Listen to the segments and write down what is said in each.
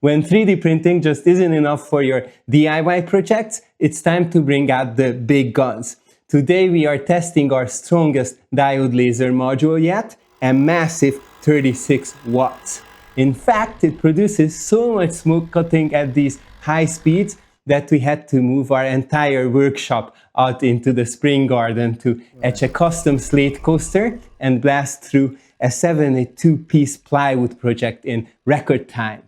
When 3D printing just isn't enough for your DIY projects, it's time to bring out the big guns. Today we are testing our strongest diode laser module yet, a massive 36 watts. In fact, it produces so much smoke cutting at these high speeds that we had to move our entire workshop out into the spring garden to etch a custom Slate coaster and blast through a 72-piece plywood project in record time.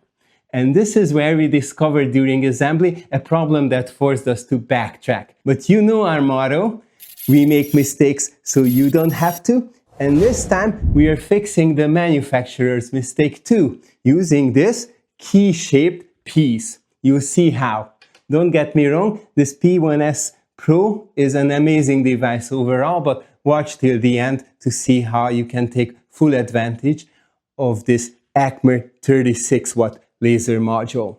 And this is where we discovered during assembly a problem that forced us to backtrack. But you know our motto, we make mistakes so you don't have to. And this time we are fixing the manufacturer's mistake too, using this key-shaped piece. You'll see how. Don't get me wrong, this P1S Pro is an amazing device overall, but watch till the end to see how you can take full advantage of this Acmer 36 watt laser module.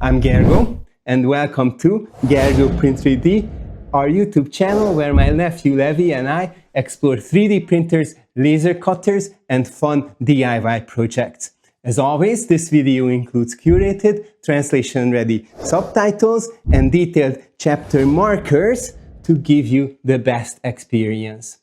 I'm gerGO and welcome to gerGO Print 3D, our YouTube channel where my nephew Levi and I explore 3D printers, laser cutters and fun DIY projects. As always, this video includes curated, translation-ready subtitles and detailed chapter markers to give you the best experience.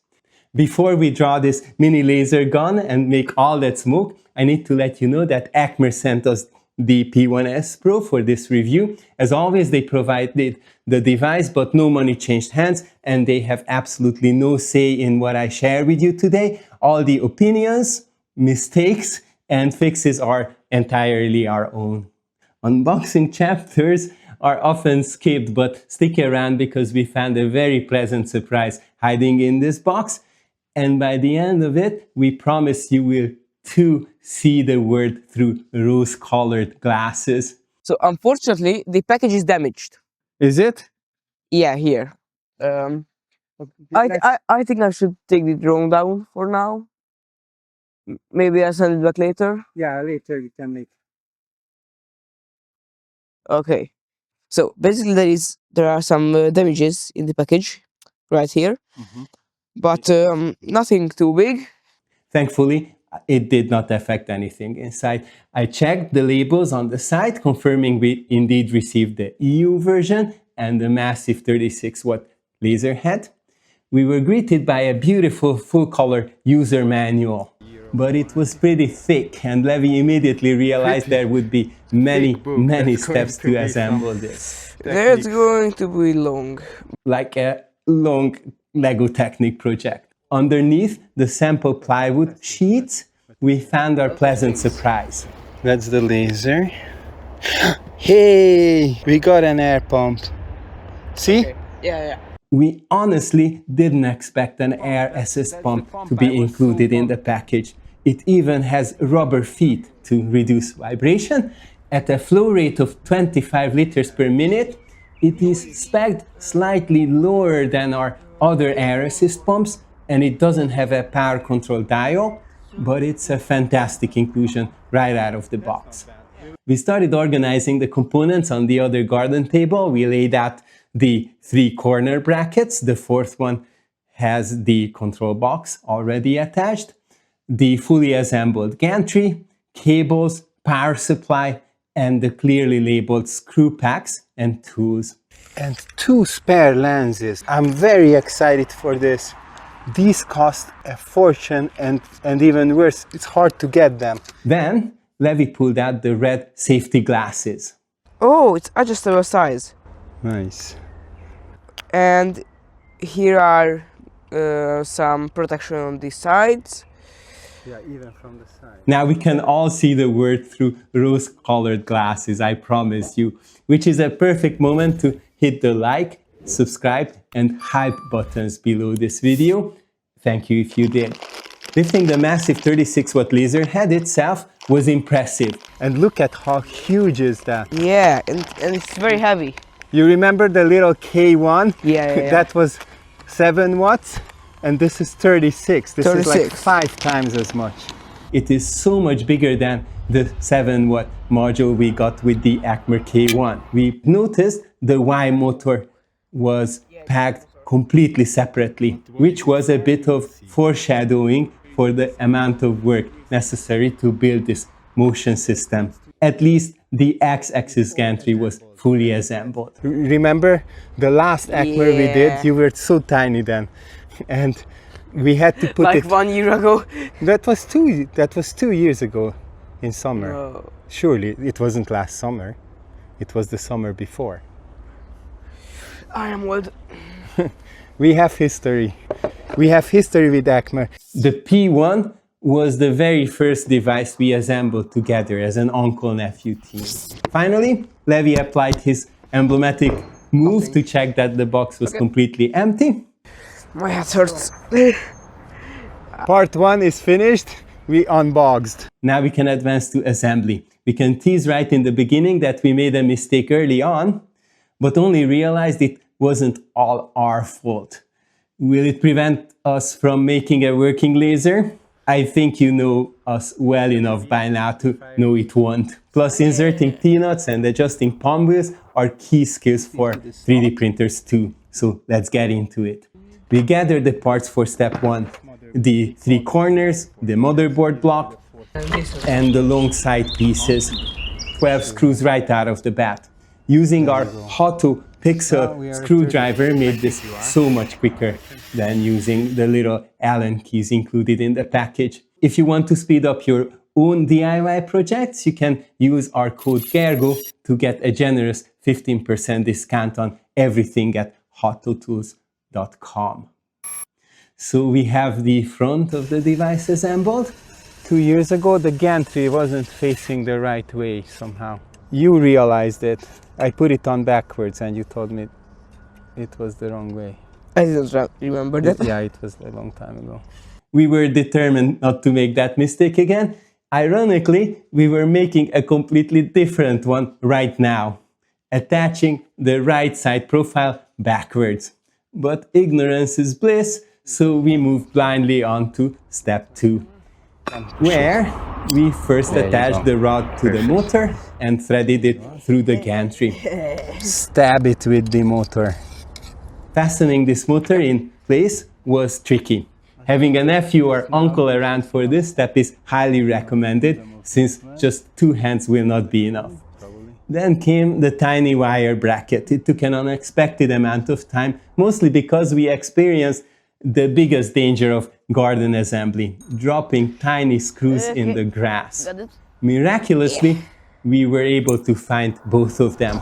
Before we draw this mini laser gun and make all that smoke, I need to let you know that Acmer sent us the P1S Pro for this review. As always, they provided the device, but no money changed hands, and they have absolutely no say in what I share with you today. All the opinions, mistakes, and fixes are entirely our own. Unboxing chapters are often skipped, but stick around because we found a very pleasant surprise hiding in this box. And by the end of it, we promise you will too see the world through rose-colored glasses. So unfortunately, the package is damaged. Is it? Yeah, here. I think I should take the drone down for now. Maybe I'll send it back later. Yeah, later we can make. Okay. So basically there are some damages in the package right here. But nothing too big. Thankfully, it did not affect anything inside. I checked the labels on the side, confirming we indeed received the EU version and the massive 36 watt laser head. We were greeted by a beautiful full-color user manual, but it was pretty thick, and Levi immediately realized there would be many steps to assemble this. It's going to be long. Like a long Lego Technic project. Underneath the sample plywood sheets, we found our pleasant surprise. That's the laser. Hey, we got an air pump. See? Okay. Yeah. We honestly didn't expect an air assist pump to be included in the package. It even has rubber feet to reduce vibration. At a flow rate of 25 liters per minute, it is spec'd slightly lower than our other air assist pumps, and it doesn't have a power control dial, but it's a fantastic inclusion right out of the box. We started organizing the components on the other garden table. We laid out the 3 corner brackets. The 4th one has the control box already attached, the fully assembled gantry, cables, power supply, and the clearly labeled screw packs and tools. And 2 spare lenses. I'm very excited for this. These cost a fortune, and even worse, it's hard to get them. Then Levi pulled out the red safety glasses. Oh, it's adjustable size. Nice. And here are some protection on the sides. Yeah, even from the side. Now we can all see the word through rose-colored glasses, I promise you, which is a perfect moment to hit the like, subscribe, and hype buttons below this video. Thank you if you did. Lifting the massive 36 watt laser head itself was impressive. And look at how huge is that. Yeah, and it's very heavy. You remember the little K1? Yeah. That was 7 watts, and this is 36. This is like 5 times as much. It is so much bigger than the 7 watt module we got with the Acmer K1. We noticed the Y motor was packed completely separately, which was a bit of foreshadowing for the amount of work necessary to build this motion system. at least the X-axis gantry was fully assembled. Remember the last Acmer we did? Yeah. You were so tiny then, and we had to put Like it. 1 year ago. That was 2 years ago, in summer. No. Surely it wasn't last summer. It was the summer before. I am old. We have history. We have history with Acmer. The P1 was the very first device we assembled together as an uncle-nephew team. Finally, Levi applied his emblematic move to check that the box was completely empty. My head hurts. Part 1 is finished. We unboxed. Now we can advance to assembly. We can tease right in the beginning that we made a mistake early on, but only realized it wasn't all our fault. Will it prevent us from making a working laser? I think you know us well enough by now to know it won't. Plus, inserting T-nuts and adjusting palm wheels are key skills for 3D printers too. So let's get into it. We gather the parts for step 1. The 3 corners, the motherboard block, and the long side pieces. 12 screws right out of the bat. Using our Hotto Pixel screwdriver made this so much quicker than using the little Allen keys included in the package. If you want to speed up your own DIY projects, you can use our code gerGO to get a generous 15% discount on everything at hottotools.com. So we have the front of the device assembled. 2 years ago, the gantry wasn't facing the right way somehow. You realized it. I put it on backwards and you told me it was the wrong way. I didn't remember that. Yeah, it was a long time ago. We were determined not to make that mistake again. Ironically, we were making a completely different one right now, attaching the right side profile backwards. But ignorance is bliss, so we moved blindly on to step 2, where we first attached the rod to the motor and threaded it through the gantry. Stab it with the motor. Fastening this motor in place was tricky. Having a nephew or uncle around for this step is highly recommended, since just 2 hands will not be enough. Then came the tiny wire bracket. It took an unexpected amount of time, mostly because we experienced the biggest danger of garden assembly, dropping tiny screws in the grass. Miraculously, we were able to find both of them.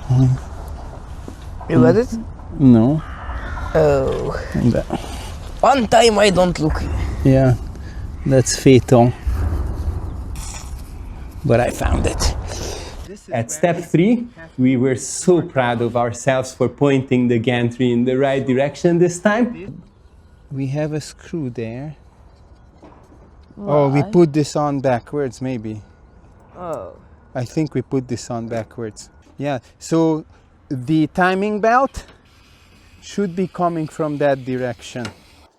You got it? No. Oh. One time I don't look. Yeah, that's fatal. But I found it. At step 3, we were so proud of ourselves for pointing the gantry in the right direction this time. We have a screw there. Oh, we put this on backwards, maybe. Oh. I think we put this on backwards. Yeah, so the timing belt should be coming from that direction.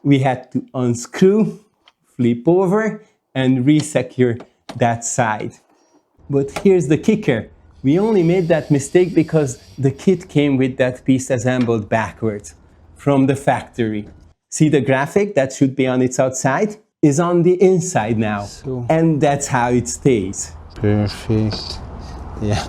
We had to unscrew, flip over, and re-secure that side. But here's the kicker. We only made that mistake because the kit came with that piece assembled backwards from the factory. See the graphic that should be on its outside is on the inside now. And that's how it stays. Perfect. Yeah.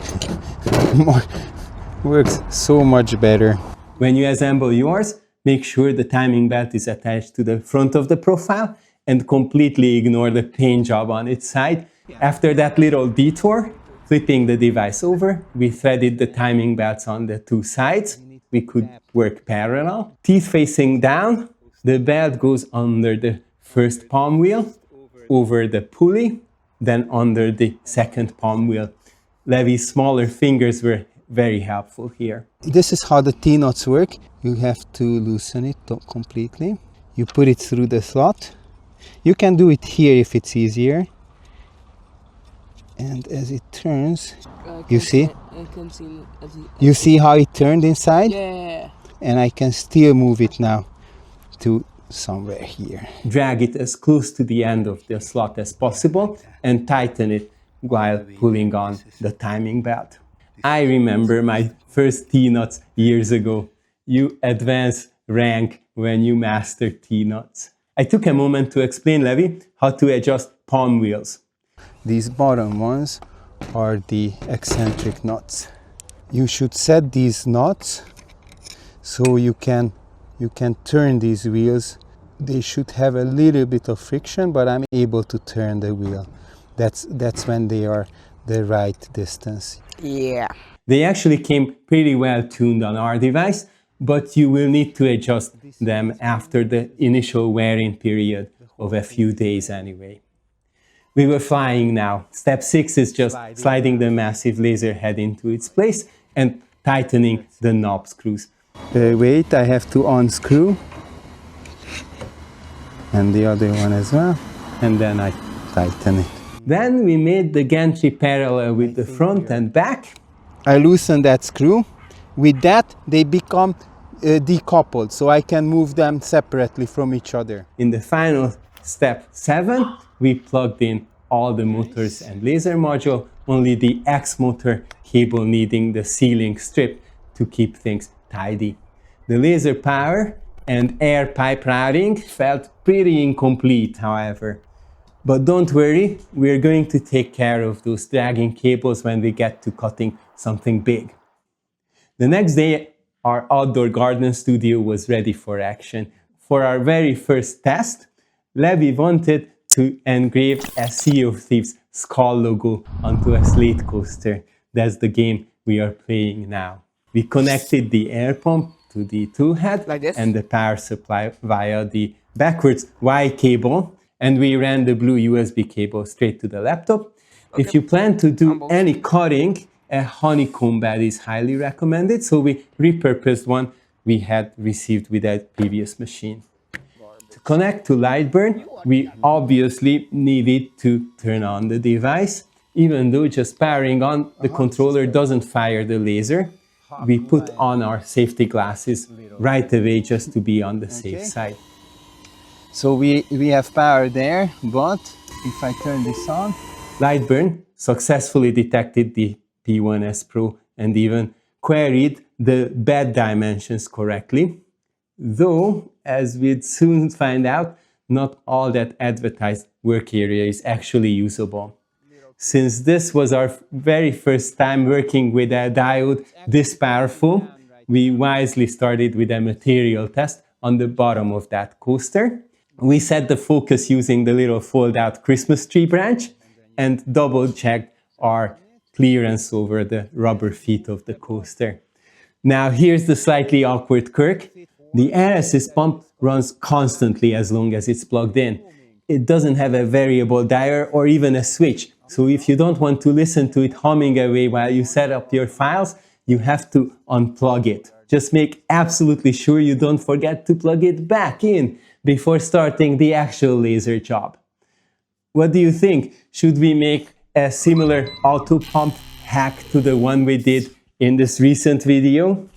Works so much better. When you assemble yours, make sure the timing belt is attached to the front of the profile and completely ignore the paint job on its side. After that little detour, flipping the device over, we threaded the timing belts on the 2 sides. We could work parallel. Teeth facing down, the belt goes under the first palm wheel, over the pulley, then under the second palm wheel. Levi's smaller fingers were very helpful here. This is how the T-nuts work. You have to loosen it completely. You put it through the slot. You can do it here if it's easier. And as it turns, you see? You see how it turned inside? Yeah. And I can still move it now to somewhere here. Drag it as close to the end of the slot as possible and tighten it while pulling on the timing belt. I remember my first T-nuts years ago. You advance rank when you master T-nuts. I took a moment to explain Levi how to adjust palm wheels. These bottom ones are the eccentric knots. You should set these knots so you can turn these wheels. They should have a little bit of friction, but I'm able to turn the wheel. That's when they are the right distance. Yeah. They actually came pretty well tuned on our device, but you will need to adjust them after the initial wearing period of a few days anyway. We were flying now. Step 6 is just sliding the massive laser head into its place and tightening the knob screws. Wait, I have to unscrew. And the other one as well. And then I tighten it. Then we made the gantry parallel with the front and back. I loosen that screw. With that, they become decoupled, so I can move them separately from each other. In the final step 7, we plugged in all the motors and laser module, only the X motor cable needing the sealing strip to keep things tidy. The laser power and air pipe routing felt pretty incomplete, however. But don't worry, we're going to take care of those dragging cables when we get to cutting something big. The next day, our outdoor garden studio was ready for action. For our very first test, Levi wanted to engrave a Sea of Thieves skull logo onto a Slate coaster. That's the game we are playing now. We connected the air pump to the tool head Like this? and the power supply via the backwards Y cable, and we ran the blue USB cable straight to the laptop. Okay. If you plan to do any cutting, a honeycomb bed is highly recommended, so we repurposed one we had received with a previous machine. To connect to Lightburn, we obviously needed to turn on the device. Even though just powering on the controller doesn't fire the laser, we put on our safety glasses right away just to be on the safe side. So we have power there, but if I turn this on, Lightburn successfully detected the P1S Pro and even queried the bed dimensions correctly. Though, as we'd soon find out, not all that advertised work area is actually usable. Since this was our very first time working with a diode this powerful, we wisely started with a material test on the bottom of that coaster. We set the focus using the little fold-out Christmas tree branch and double-checked our clearance over the rubber feet of the coaster. Now here's the slightly awkward quirk. The air assist pump runs constantly as long as it's plugged in. It doesn't have a variable dial or even a switch, so if you don't want to listen to it humming away while you set up your files, you have to unplug it. Just make absolutely sure you don't forget to plug it back in before starting the actual laser job. What do you think? Should we make a similar auto pump hack to the one we did in this recent video?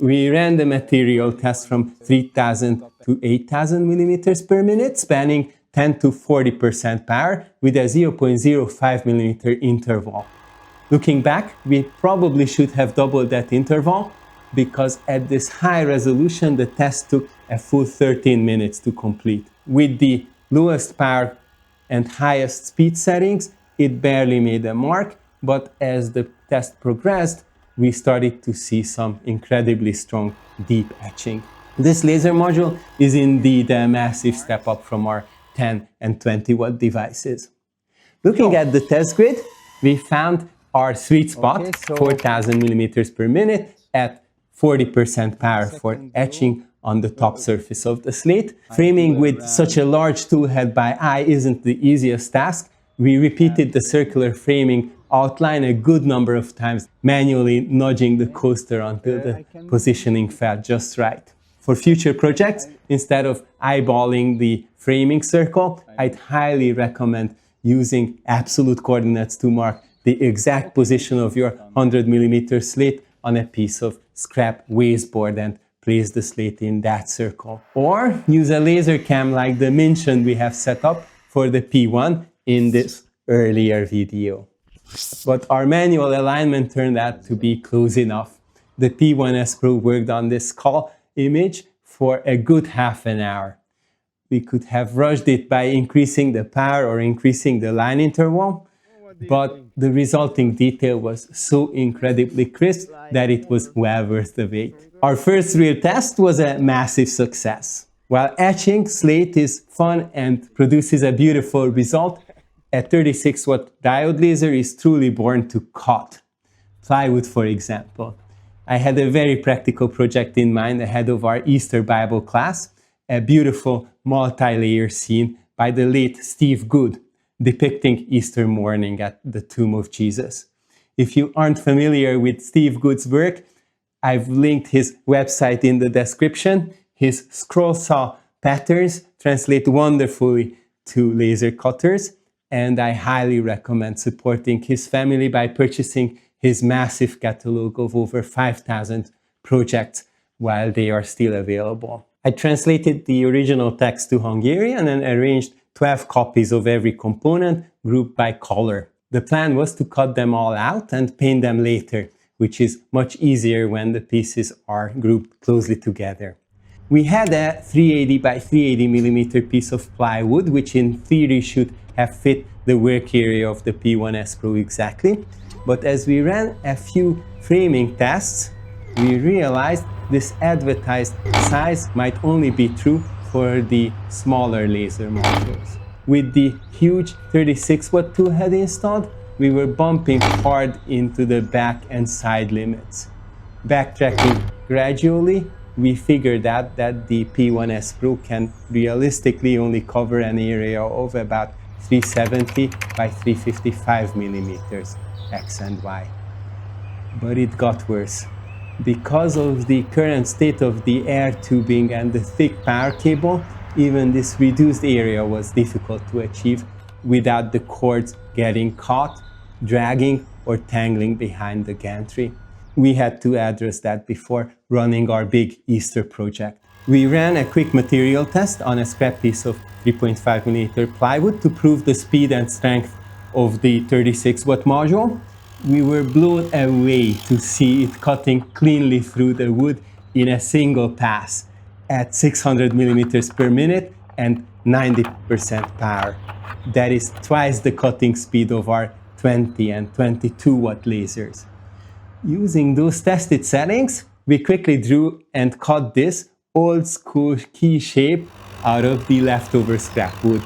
We ran the material test from 3000 to 8000 millimeters per minute, spanning 10 to 40% power with a 0.05 millimeter interval. Looking back, we probably should have doubled that interval because at this high resolution, the test took a full 13 minutes to complete. With the lowest power and highest speed settings, it barely made a mark, but as the test progressed, we started to see some incredibly strong deep etching. This laser module is indeed a massive step up from our 10 and 20 watt devices. Looking at the test grid, we found our sweet spot, 4000 millimeters per minute at 40% power for etching on the top surface of the slate. Framing with such a large tool head by eye isn't the easiest task. We repeated the circular framing outline a good number of times, manually nudging the coaster until the positioning felt just right. For future projects, instead of eyeballing the framing circle, I'd highly recommend using absolute coordinates to mark the exact position of your 100mm slate on a piece of scrap wasteboard and place the slate in that circle. Or use a laser cam like the mentioned we have set up for the P1 in this earlier video. But our manual alignment turned out to be close enough. The P1S Pro worked on this skull image for a good half an hour. We could have rushed it by increasing the power or increasing the line interval, but The resulting detail was so incredibly crisp that it was well worth the wait. Our first real test was a massive success. While etching Slate is fun and produces a beautiful result, a 36-watt diode laser is truly born to cut. Plywood, for example. I had a very practical project in mind ahead of our Easter Bible class, a beautiful multi-layer scene by the late Steve Good, depicting Easter morning at the tomb of Jesus. If you aren't familiar with Steve Good's work, I've linked his website in the description. His scroll saw patterns translate wonderfully to laser cutters, and I highly recommend supporting his family by purchasing his massive catalog of over 5,000 projects while they are still available. I translated the original text to Hungarian and arranged 12 copies of every component grouped by color. The plan was to cut them all out and paint them later, which is much easier when the pieces are grouped closely together. We had a 380 by 380 millimeter piece of plywood, which in theory should have fit the work area of the P1S Pro exactly. But as we ran a few framing tests, we realized this advertised size might only be true for the smaller laser modules. With the huge 36-watt toolhead installed, we were bumping hard into the back and side limits. Backtracking gradually, we figured out that the P1S Pro can realistically only cover an area of about 370 by 355 millimeters X and Y. But it got worse. Because of the current state of the air tubing and the thick power cable, even this reduced area was difficult to achieve without the cords getting caught, dragging, or tangling behind the gantry. We had to address that before running our big Easter project. We ran a quick material test on a scrap piece of 3.5mm plywood to prove the speed and strength of the 36-watt module. We were blown away to see it cutting cleanly through the wood in a single pass at 600 millimeters per minute and 90% power. That is twice the cutting speed of our 20 and 22 watt lasers. Using those tested settings, we quickly drew and cut this old school key shape out of the leftover scrap wood.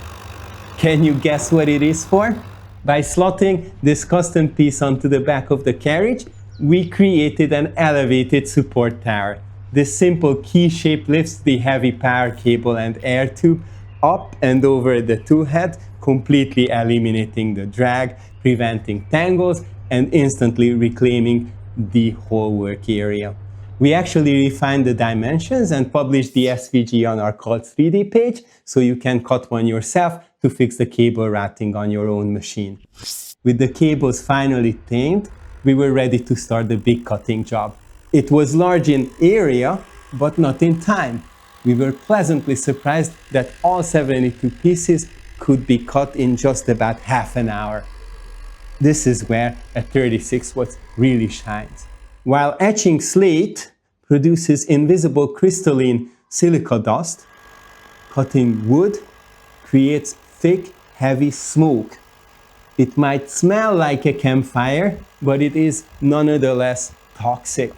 Can you guess what it is for? By slotting this custom piece onto the back of the carriage, we created an elevated support tower. This simple key shape lifts the heavy power cable and air tube up and over the toolhead, completely eliminating the drag, preventing tangles, and instantly reclaiming the whole work area. We actually refined the dimensions and published the SVG on our Cult 3D page, so you can cut one yourself to fix the cable routing on your own machine. With the cables finally tamed, we were ready to start the big cutting job. It was large in area, but not in time. We were pleasantly surprised that all 72 pieces could be cut in just about half an hour. This is where a 36 watts really shines. While etching Slate produces invisible crystalline silica dust, cutting wood creates thick, heavy smoke. It might smell like a campfire, but it is nonetheless toxic.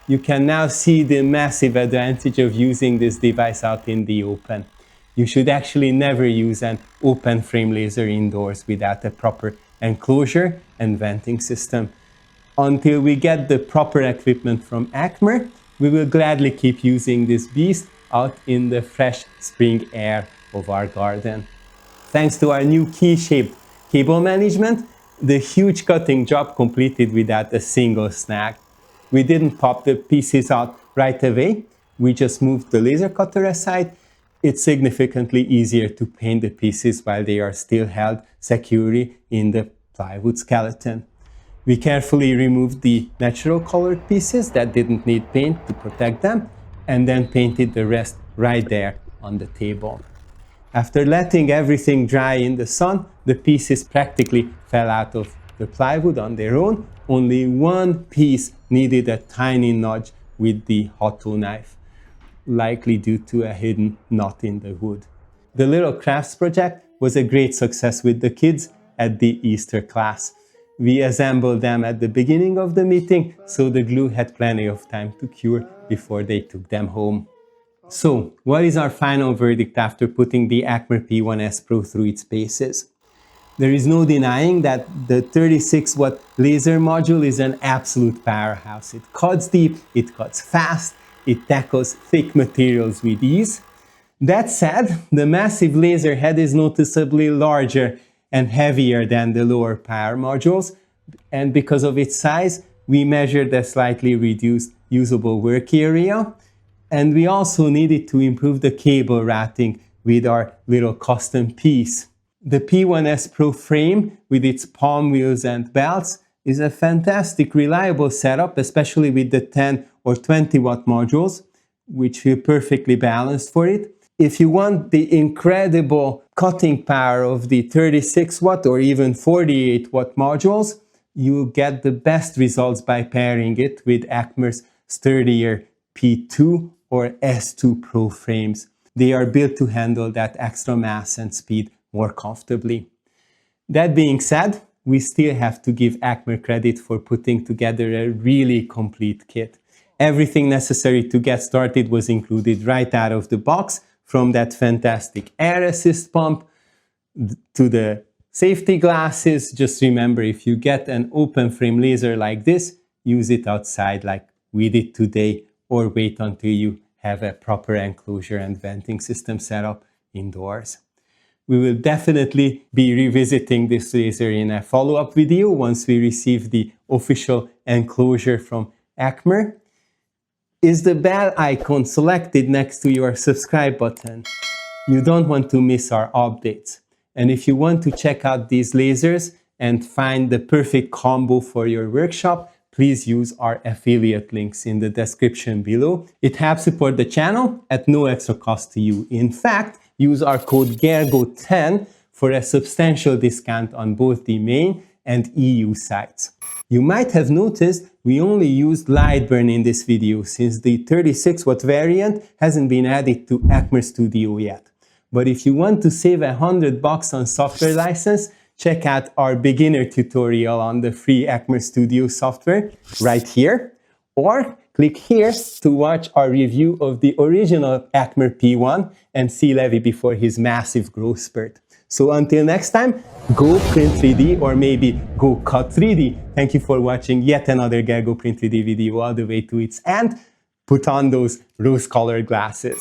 You can now see the massive advantage of using this device out in the open. You should actually never use an open frame laser indoors without a proper enclosure and venting system. Until we get the proper equipment from Acmer, we will gladly keep using this beast out in the fresh spring air of our garden. Thanks to our new key-shaped cable management, the huge cutting job completed without a single snag. We didn't pop the pieces out right away, we just moved the laser cutter aside. It's significantly easier to paint the pieces while they are still held securely in the plywood skeleton. We carefully removed the natural colored pieces that didn't need paint to protect them, and then painted the rest right there on the table. After letting everything dry in the sun, the pieces practically fell out of the plywood on their own. Only one piece needed a tiny nudge with the hot tool knife, likely due to a hidden knot in the wood. The little crafts project was a great success with the kids at the Easter class. We assembled them at the beginning of the meeting, so the glue had plenty of time to cure before they took them home. So, what is our final verdict after putting the Acmer P1S Pro through its paces? There is no denying that the 36-watt laser module is an absolute powerhouse. It cuts deep, it cuts fast, it tackles thick materials with ease. That said, the massive laser head is noticeably larger and heavier than the lower power modules, and because of its size, we measured a slightly reduced usable work area, and we also needed to improve the cable routing with our little custom piece. The P1S Pro frame with its palm wheels and belts is a fantastic, reliable setup, especially with the 10 or 20 watt modules, which feel perfectly balanced for it. If you want the incredible cutting power of the 36 watt or even 48 watt modules, you get the best results by pairing it with Acmer's sturdier P2 or S2 Pro frames. They are built to handle that extra mass and speed more comfortably. That being said, we still have to give Acmer credit for putting together a really complete kit. Everything necessary to get started was included right out of the box, from that fantastic air assist pump to the safety glasses. Just remember, if you get an open frame laser like this, use it outside like we did today, or wait until you have a proper enclosure and venting system set up indoors. We will definitely be revisiting this laser in a follow-up video once we receive the official enclosure from Acmer. Is the bell icon selected next to your subscribe button? You don't want to miss our updates. And if you want to check out these lasers and find the perfect combo for your workshop, please use our affiliate links in the description below. It helps support the channel at no extra cost to you. In fact, use our code gerGO10 for a substantial discount on both the main and EU sites. You might have noticed we only used Lightburn in this video since the 36 watt variant hasn't been added to Acmer Studio yet. But if you want to save $100 on software license, check out our beginner tutorial on the free Acmer Studio software right here, or click here to watch our review of the original Acmer P1 and see Levi before his massive growth spurt. So until next time, go print 3D, or maybe go cut 3D. Thank you for watching yet another gerGO Print 3D video all the way to its end. Put on those rose-colored glasses.